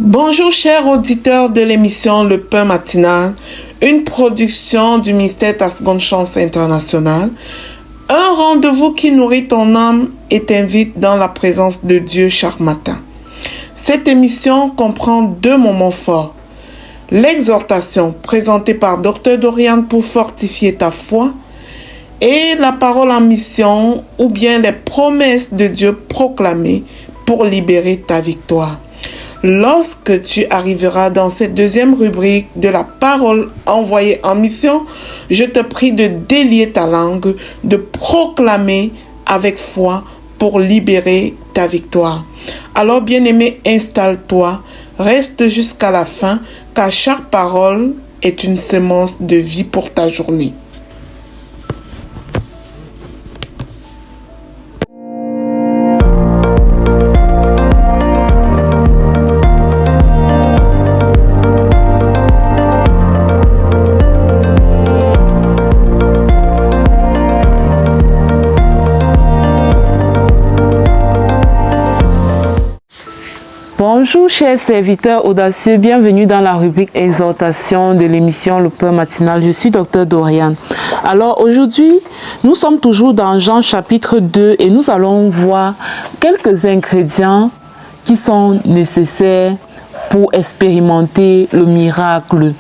Bonjour chers auditeurs de l'émission Le Pain Matinal, une production du ministère Ta Seconde Chance International, un rendez-vous qui nourrit ton âme et t'invite dans la présence de Dieu chaque matin. Cette émission comprend deux moments forts. L'exhortation présentée par Dr Dorian pour fortifier ta foi et la parole en mission ou bien les promesses de Dieu proclamées pour libérer ta victoire. Lorsque tu arriveras dans cette deuxième rubrique de la parole envoyée en mission, je te prie de délier ta langue, de proclamer avec foi pour libérer ta victoire. Alors, bien-aimé, installe-toi, reste jusqu'à la fin, car chaque parole est une semence de vie pour ta journée. Bonjour chers serviteurs audacieux, bienvenue dans la rubrique exhortation de l'émission Le Pain Matinal. Je suis Dr Dorian. Alors aujourd'hui, nous sommes toujours dans Jean chapitre 2 et nous allons voir quelques ingrédients qui sont nécessaires pour expérimenter le miracle.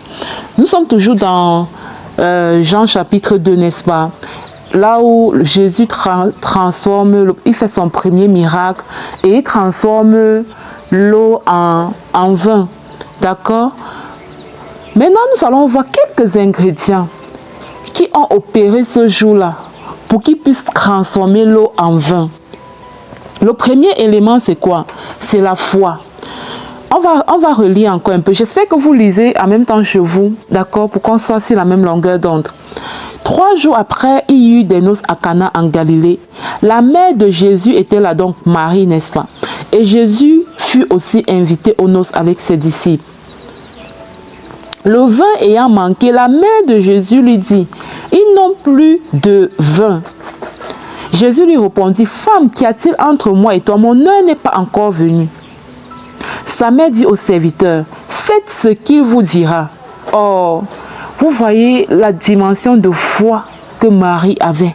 Nous sommes toujours dans Jean chapitre 2, n'est-ce pas? Là où Jésus transforme, il fait son premier miracle et il transforme l'eau en vin. D'accord? Maintenant, nous allons voir quelques ingrédients qui ont opéré ce jour-là pour qu'ils puissent transformer l'eau en vin. Le premier élément, c'est quoi? C'est la foi. On va relire encore un peu. J'espère que vous lisez en même temps chez vous, d'accord, pour qu'on soit sur la même longueur d'onde. 3 jours après, il y eut des noces à Cana en Galilée. La mère de Jésus était là, donc Marie, n'est-ce pas? Et Jésus fut aussi invité aux noces avec ses disciples. Le vin ayant manqué, la mère de Jésus lui dit, « Ils n'ont plus de vin. » Jésus lui répondit, « Femme, qu'y a-t-il entre moi et toi? Mon heure n'est pas encore venue. » Sa mère dit au serviteur, « Faites ce qu'il vous dira. » Oh, vous voyez la dimension de foi que Marie avait.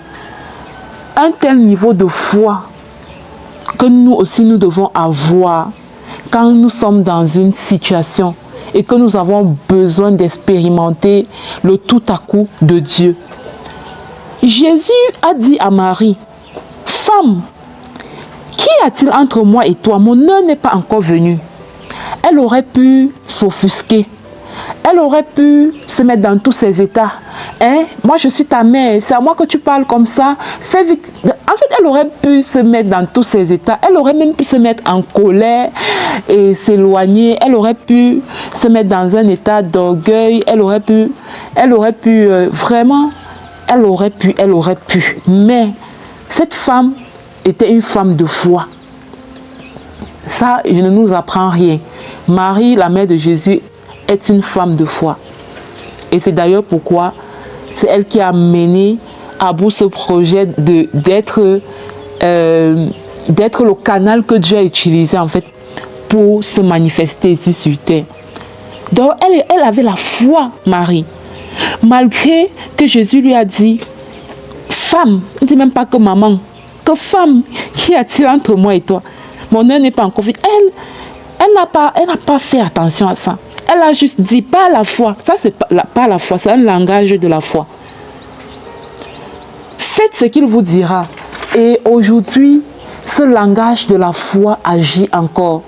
Un tel niveau de foi que nous aussi nous devons avoir quand nous sommes dans une situation et que nous avons besoin d'expérimenter le tout à coup de Dieu. Jésus a dit à Marie, « Femme, qu'y a-t-il entre moi et toi? Mon heure n'est pas encore venue. » Elle aurait pu s'offusquer. Elle aurait pu se mettre dans tous ses états. Hein? Moi, je suis ta mère. C'est à moi que tu parles comme ça. Fais vite. En fait, elle aurait pu se mettre dans tous ses états. Elle aurait même pu se mettre en colère et s'éloigner. Elle aurait pu se mettre dans un état d'orgueil. Elle aurait pu vraiment. Elle aurait pu. Mais cette femme était une femme de foi. Ça, je ne nous apprends rien. Marie, la mère de Jésus, est une femme de foi. Et c'est d'ailleurs pourquoi c'est elle qui a mené à bout ce projet d'être le canal que Dieu a utilisé en fait pour se manifester ici sur terre. Donc elle avait la foi, Marie. Malgré que Jésus lui a dit, femme, il ne dit même pas que maman, que femme, qu'y a-t-il entre moi et toi? Mon heure n'est pas encore venue. Elle n'a pas fait attention à ça. Elle a juste dit, pas la foi. Ça, c'est pas la foi, c'est un langage de la foi. Faites ce qu'il vous dira. Et aujourd'hui, ce langage de la foi agit encore.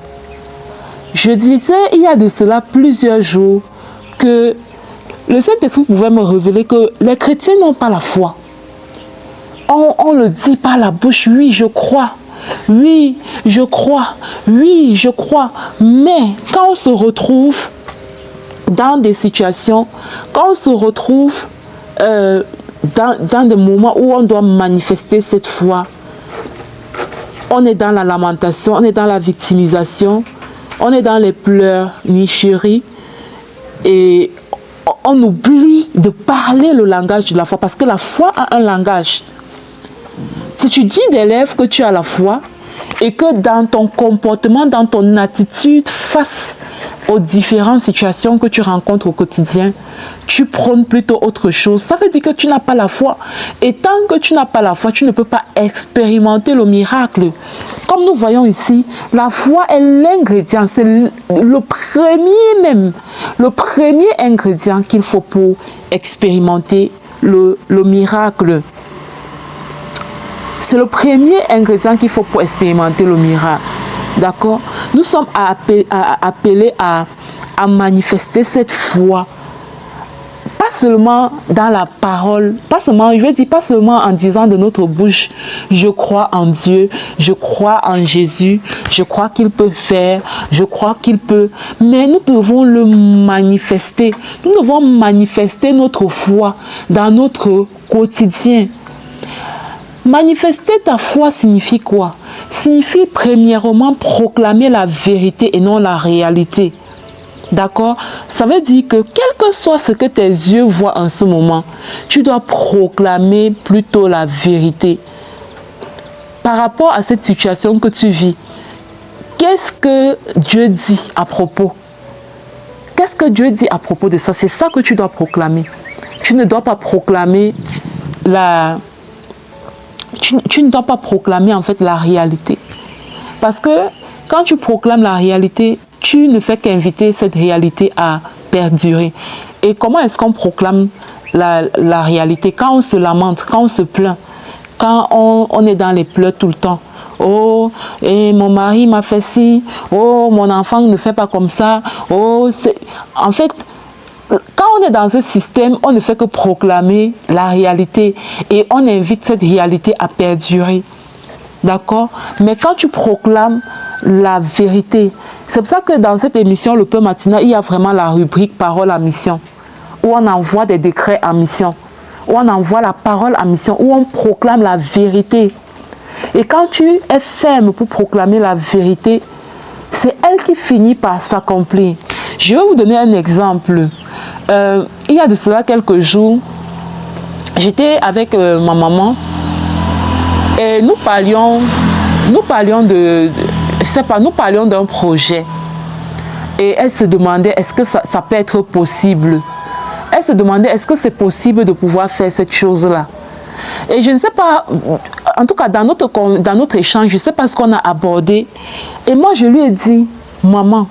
Je disais, il y a de cela plusieurs jours, que le Saint-Esprit pouvait me révéler que les chrétiens n'ont pas la foi. On le dit par la bouche, oui, je crois. Oui, je crois. Oui, je crois. Mais quand on se retrouve dans des situations, quand on se retrouve dans des moments où on doit manifester cette foi, on est dans la lamentation, on est dans la victimisation, on est dans les pleurs, nicheries, et on oublie de parler le langage de la foi, parce que la foi a un langage. Si tu dis des lèvres que tu as la foi et que dans ton comportement, dans ton attitude face aux différentes situations que tu rencontres au quotidien, tu prônes plutôt autre chose, ça veut dire que tu n'as pas la foi. Et tant que tu n'as pas la foi, tu ne peux pas expérimenter le miracle. Comme nous voyons ici, la foi est l'ingrédient, c'est le premier ingrédient qu'il faut pour expérimenter le miracle. C'est le premier ingrédient qu'il faut pour expérimenter le miracle. D'accord? Nous sommes appelés à manifester cette foi. Pas seulement dans la parole, pas seulement en disant de notre bouche, je crois en Dieu, je crois en Jésus, je crois qu'il peut faire, je crois qu'il peut. Mais nous devons le manifester. Nous devons manifester notre foi dans notre quotidien. Manifester ta foi signifie quoi? Signifie premièrement proclamer la vérité et non la réalité. D'accord? Ça veut dire que quel que soit ce que tes yeux voient en ce moment, tu dois proclamer plutôt la vérité. Par rapport à cette situation que tu vis, qu'est-ce que Dieu dit à propos? Qu'est-ce que Dieu dit à propos de ça? C'est ça que tu dois proclamer. Tu ne dois pas proclamer tu ne dois pas proclamer en fait la réalité. Parce que quand tu proclames la réalité, tu ne fais qu'inviter cette réalité à perdurer. Et comment est-ce qu'on proclame la réalité? Quand on se lamente, quand on se plaint, quand on est dans les pleurs tout le temps. Oh, et mon mari m'a fait ci. Oh, mon enfant ne fait pas comme ça. Oh, en fait, quand on est dans ce système, on ne fait que proclamer la réalité et on invite cette réalité à perdurer. D'accord? Mais quand tu proclames la vérité, c'est pour ça que dans cette émission, le Peur matinal, il y a vraiment la rubrique Parole à mission, où on envoie des décrets à mission, où on envoie la parole à mission, où on proclame la vérité. Et quand tu es ferme pour proclamer la vérité, c'est elle qui finit par s'accomplir. Je vais vous donner un exemple. Il y a de cela quelques jours, j'étais avec ma maman et nous parlions d'un projet. Et elle se demandait est-ce que ça peut être possible. Elle se demandait est-ce que c'est possible de pouvoir faire cette chose-là. Et je ne sais pas, en tout cas dans notre échange, je ne sais pas ce qu'on a abordé. Et moi je lui ai dit, maman,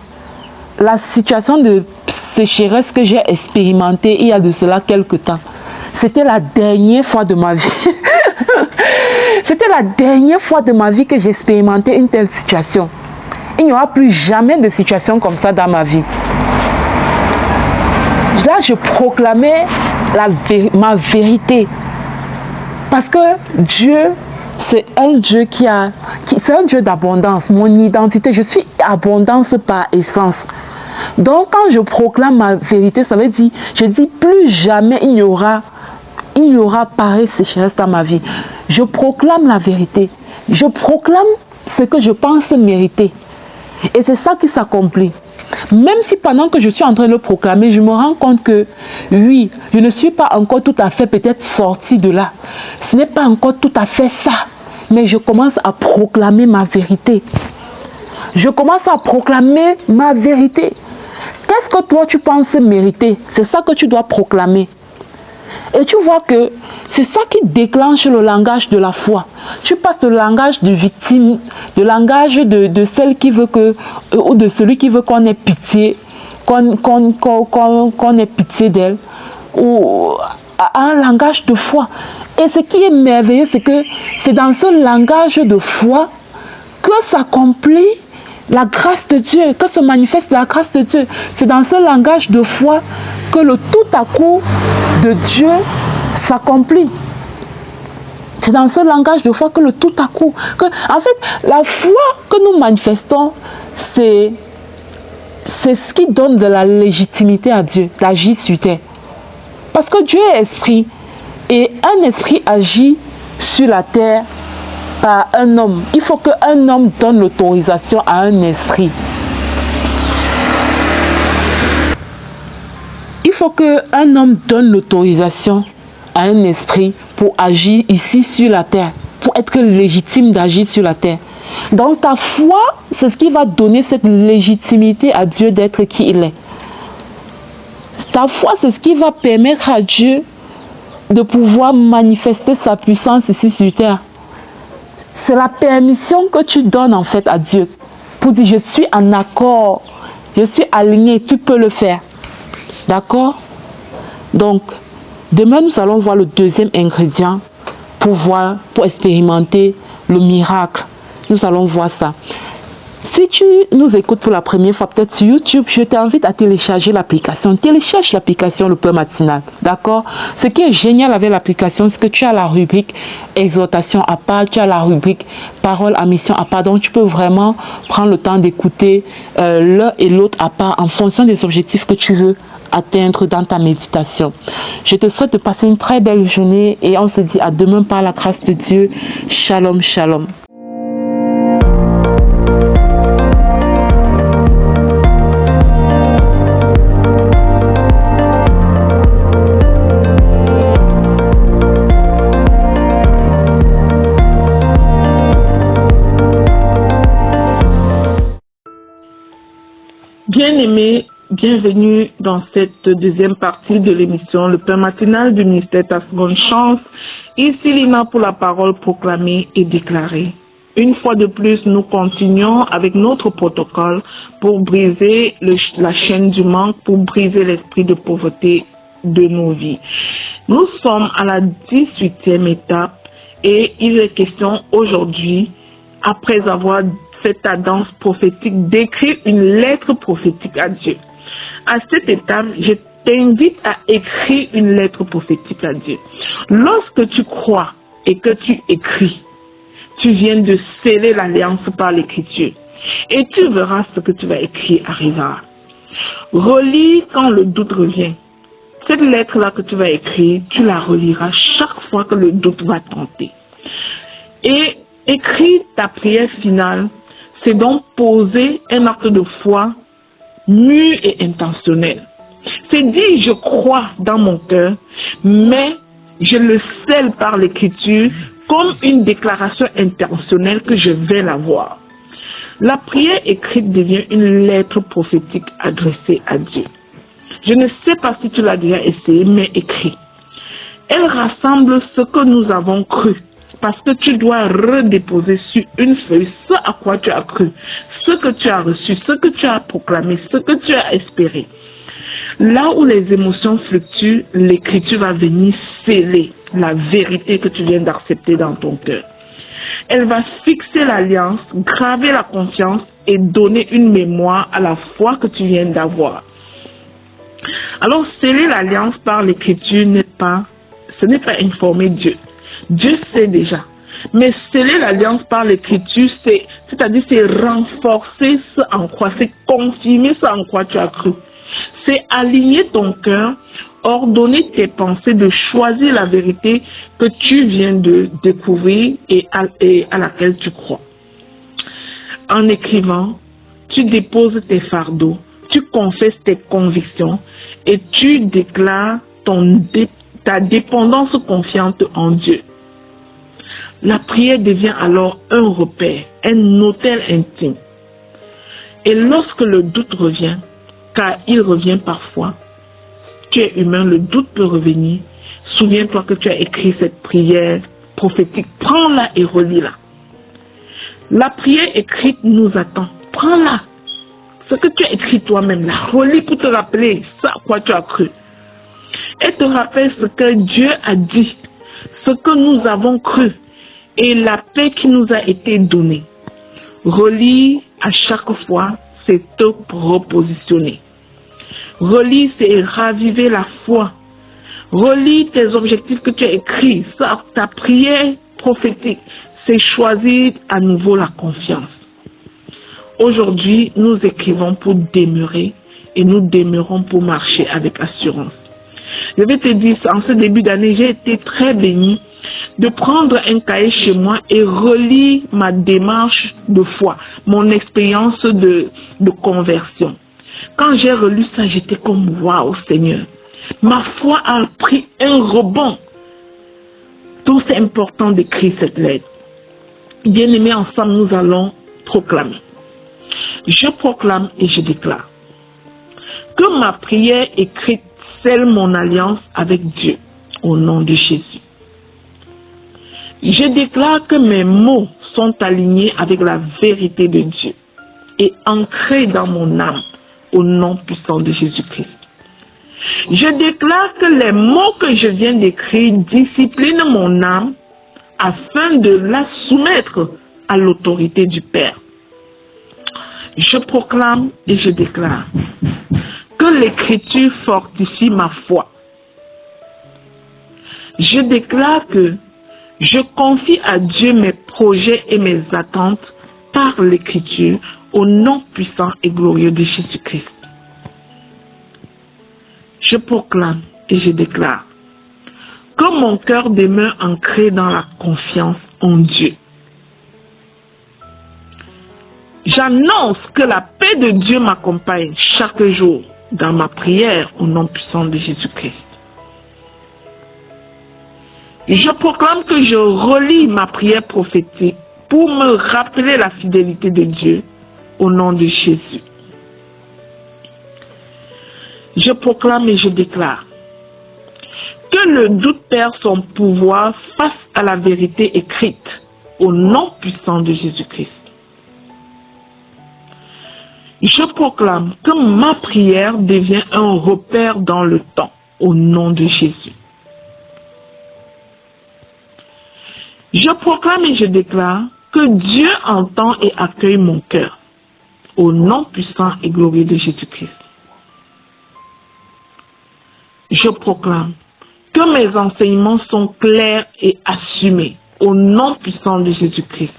la situation de sécheresse que j'ai expérimentée il y a de cela quelques temps, c'était la dernière fois de ma vie. C'était la dernière fois de ma vie que j'ai expérimenté une telle situation. Il n'y aura plus jamais de situation comme ça dans ma vie. Là, je proclamais ma vérité. Parce que Dieu, c'est un Dieu c'est un Dieu d'abondance. Mon identité, je suis abondance par essence. Donc, quand je proclame ma vérité, ça veut dire, je dis plus jamais il n'y aura pareille sécheresse dans ma vie. Je proclame la vérité. Je proclame ce que je pense mériter. Et c'est ça qui s'accomplit. Même si pendant que je suis en train de le proclamer, je me rends compte que oui, je ne suis pas encore tout à fait peut-être sortie de là. Ce n'est pas encore tout à fait ça. Mais je commence à proclamer ma vérité. Je commence à proclamer ma vérité. Qu'est-ce que toi tu penses mériter? C'est ça que tu dois proclamer. Et tu vois que c'est ça qui déclenche le langage de la foi. Tu passes le langage de victime, le langage de celle qui veut que, ou de celui qui veut qu'on ait pitié, qu'on ait pitié d'elle, ou à un langage de foi. Et ce qui est merveilleux, c'est que c'est dans ce langage de foi que s'accomplit la grâce de Dieu, que se manifeste la grâce de Dieu. C'est dans ce langage de foi que le tout à coup de Dieu s'accomplit. C'est dans ce langage de foi que le tout à coup... en fait, la foi que nous manifestons, c'est ce qui donne de la légitimité à Dieu d'agir sur terre. Parce que Dieu est esprit. Et un esprit agit sur la terre par un homme. Il faut qu'un homme donne l'autorisation à un esprit. Il faut qu'un homme donne l'autorisation à un esprit pour agir ici sur la terre, pour être légitime d'agir sur la terre. Donc ta foi c'est ce qui va donner cette légitimité à Dieu d'être qui il est. Ta foi, c'est ce qui va permettre à Dieu de pouvoir manifester sa puissance ici sur terre. C'est la permission que tu donnes en fait à Dieu pour dire je suis en accord, je suis aligné, tu peux le faire. D'accord? Donc, demain nous allons voir le deuxième ingrédient pour expérimenter le miracle. Nous allons voir ça. Si tu nous écoutes pour la première fois, peut-être sur YouTube, je t'invite à télécharger l'application. Télécharge l'application Le Peur Matinal. D'accord? Ce qui est génial avec l'application, c'est que tu as la rubrique exhortation à part, tu as la rubrique parole à mission à part. Donc, tu peux vraiment prendre le temps d'écouter l'un et l'autre à part en fonction des objectifs que tu veux atteindre dans ta méditation. Je te souhaite de passer une très belle journée et on se dit à demain par la grâce de Dieu. Shalom, shalom. Bien-aimés, bienvenue dans cette deuxième partie de l'émission Le Peur Matinal du ministère Ta Seconde Chance. Ici Lina pour la parole proclamée et déclarée. Une fois de plus, nous continuons avec notre protocole pour briser la chaîne du manque, pour briser l'esprit de pauvreté de nos vies. Nous sommes à la 18e étape et il est question aujourd'hui, après avoir fait ta danse prophétique, d'écrire une lettre prophétique à Dieu. À cette étape, je t'invite à écrire une lettre prophétique à Dieu. Lorsque tu crois et que tu écris, tu viens de sceller l'alliance par l'écriture. Et tu verras ce que tu vas écrire arrivera. Relis quand le doute revient. Cette lettre-là que tu vas écrire, tu la reliras chaque fois que le doute va tenter. Et écris ta prière finale. C'est donc poser un acte de foi mûr et intentionnel. C'est dire je crois dans mon cœur, mais je le scelle par l'écriture comme une déclaration intentionnelle que je vais l'avoir. La prière écrite devient une lettre prophétique adressée à Dieu. Je ne sais pas si tu l'as déjà essayé, mais écris. Elle rassemble ce que nous avons cru. Parce que tu dois redéposer sur une feuille ce à quoi tu as cru, ce que tu as reçu, ce que tu as proclamé, ce que tu as espéré. Là où les émotions fluctuent, l'écriture va venir sceller la vérité que tu viens d'accepter dans ton cœur. Elle va fixer l'alliance, graver la confiance et donner une mémoire à la foi que tu viens d'avoir. Alors, sceller l'alliance par l'écriture ce n'est pas informer Dieu. Dieu sait déjà. Mais sceller l'alliance par l'écriture, c'est-à-dire c'est renforcer ce en quoi, c'est confirmer ce en quoi tu as cru. C'est aligner ton cœur, ordonner tes pensées de choisir la vérité que tu viens de découvrir et à laquelle tu crois. En écrivant, tu déposes tes fardeaux, tu confesses tes convictions et tu déclares ta dépendance confiante en Dieu. La prière devient alors un repère, un hôtel intime. Et lorsque le doute revient, car il revient parfois, tu es humain, le doute peut revenir. Souviens-toi que tu as écrit cette prière prophétique. Prends-la et relis-la. La prière écrite nous attend. Prends-la. Ce que tu as écrit toi-même, la relis pour te rappeler ce à quoi tu as cru. Et te rappelle ce que Dieu a dit, ce que nous avons cru et la paix qui nous a été donnée. Relis à chaque fois, c'est te repositionner. Relis, c'est raviver la foi. Relis tes objectifs que tu as écrits. Ta prière prophétique, c'est choisir à nouveau la confiance. Aujourd'hui, nous écrivons pour demeurer et nous demeurons pour marcher avec assurance. Je vais te dire, en ce début d'année, j'ai été très bénie de prendre un cahier chez moi et relire ma démarche de foi, mon expérience de conversion. Quand j'ai relu ça, j'étais comme waouh Seigneur. Ma foi a pris un rebond. Donc c'est important d'écrire cette lettre. Bien-aimés, ensemble, nous allons proclamer. Je proclame et je déclare que ma prière écrite scelle mon alliance avec Dieu au nom de Jésus. Je déclare que mes mots sont alignés avec la vérité de Dieu et ancrés dans mon âme au nom puissant de Jésus-Christ. Je déclare que les mots que je viens d'écrire disciplinent mon âme afin de la soumettre à l'autorité du Père. Je proclame et je déclare que l'Écriture fortifie ma foi. Je déclare que je confie à Dieu mes projets et mes attentes par l'Écriture au nom puissant et glorieux de Jésus-Christ. Je proclame et je déclare que mon cœur demeure ancré dans la confiance en Dieu. J'annonce que la paix de Dieu m'accompagne chaque jour dans ma prière au nom puissant de Jésus-Christ. Je proclame que je relis ma prière prophétique pour me rappeler la fidélité de Dieu au nom de Jésus. Je proclame et je déclare que le doute perd son pouvoir face à la vérité écrite au nom puissant de Jésus-Christ. Je proclame que ma prière devient un repère dans le temps au nom de Jésus. Je proclame et je déclare que Dieu entend et accueille mon cœur au nom puissant et glorieux de Jésus-Christ. Je proclame que mes enseignements sont clairs et assumés au nom puissant de Jésus-Christ.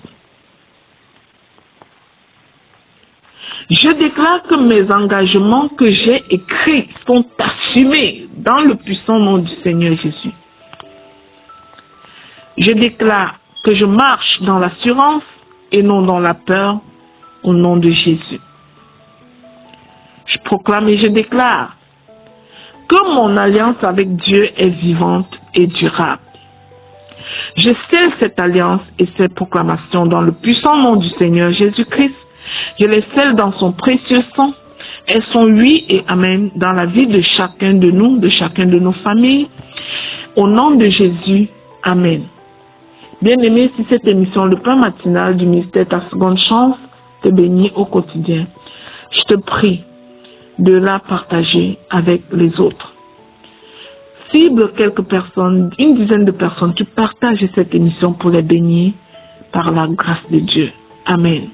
Je déclare que mes engagements que j'ai écrits sont assumés dans le puissant nom du Seigneur Jésus. Je déclare que je marche dans l'assurance et non dans la peur au nom de Jésus. Je proclame et je déclare que mon alliance avec Dieu est vivante et durable. Je scelle cette alliance et cette proclamation dans le puissant nom du Seigneur Jésus-Christ. Je les scelle dans son précieux sang. Elles sont oui et amen dans la vie de chacun de nous, de chacun de nos familles. Au nom de Jésus, amen. Bien-aimé, si cette émission, le pain matinal du ministère Ta Seconde Chance, te bénit au quotidien, je te prie de la partager avec les autres. Cible quelques personnes, une dizaine de personnes, tu partages cette émission pour les bénir par la grâce de Dieu. Amen.